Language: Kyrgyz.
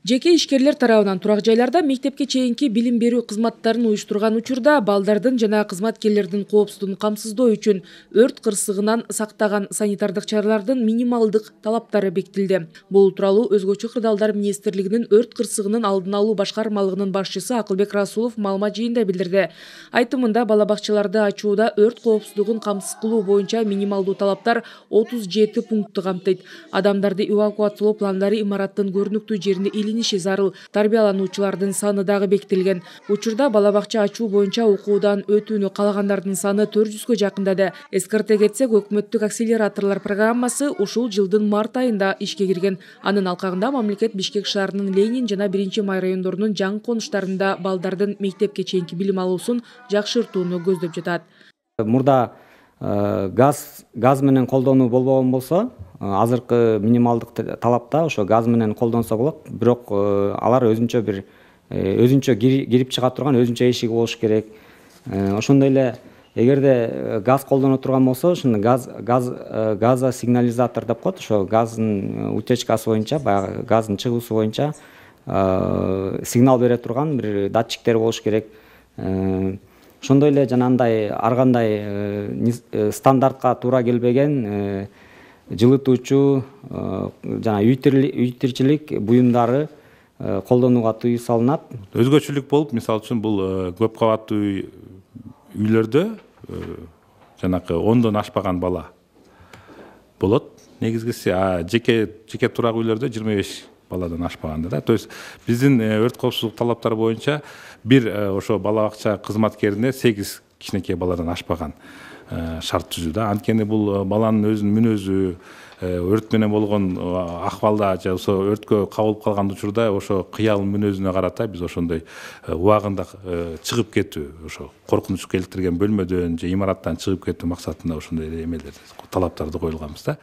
Жеке ишкерлер тарабынан турак жайларда мектепке чейинки билим берүү кызматтарын уюштурган учурда балдардын жана кызматкерлердин коопсуздугун камсыздоо үчүн өрт кырсыгынан сактаган санитардык чаралардын минималдык талаптары бекитилди. Бул тууралуу Өзгөчө кырдаалдар министрлигинин өрт кырсыгынын алдын алуу башкармалыгынын башчысы Акылбек Расулов маалымат жыйында билдирди. Айтымында бала бакчаларды ачууда өрт коопсуздугун камсыз кылуу боюнча минималдуу талаптар 37 пунктты камтыйт. Адамдарды эвакуациялоо пландары имараттын көрүнүктүү жеринде илиниши зарыл. Тарбиялануучулардын саны дагы бекитилген. Учурда бала бакча ачуу боюнча окуудан өтүүнү калагандардын саны 400гө жакындады. Эскерте кетсек, өкмөттүк акселераторлор программасы ушул жылдын март айында ишке кирген. Анын алкагында мамлекет Бишкек шаарынын Ленин жана 1-Май райондорунун жаңы конуштарында балдардын мектепке чейинки билим алуусун жакшыртууну көздөп жатат. Мурда газ менен колдонуу болбогон болсо, азыркы минималдык талапта ошо газ менен колдонсо болот, бирок алар өзүнчө кирип чыга турган өзүнчө эшиги болуш керек. Ошондой эле эгерде газ колдоно турган болсо, ошону газа сигнализатор деп коет, ошо газдын утечкасы боюнча, баягы газдын чыгуусу боюнча сигнал бере турган бир датчиктер болуш керек. Ошондой эле жанагындай ар кандай стандартка туура келбеген жылытуучу жана үй тирчилик буюмдары колдонууга тыюу салынат. Өзгөчөлүк болуп, мисалы үчүн бул көп кабаттуу үйлөрдө жанакы 10дон ашпаган бала болот. Негизгиси жеке турак үйлөрдө 25 баладан ашпаганда да. То есть биздин өрт коопсуздук талаптары боюнча бир ошо бала бакча кызматкерине 8 кичинекей баладан ашпаган шарт түзүүдө. Анткени бул баланын өзүнүн мүнөзү, өрт менен болгон акыбалда же ошо өрткө кабылып калган учурда ошо кыял мүнөзүнө карата биз ошондой убагында чыгып кетүү, ошо коркунуч келтирген бөлмөдөн же имараттан чыгып кетүү максатында ошондой эмелер талаптарды коюлганбыз да.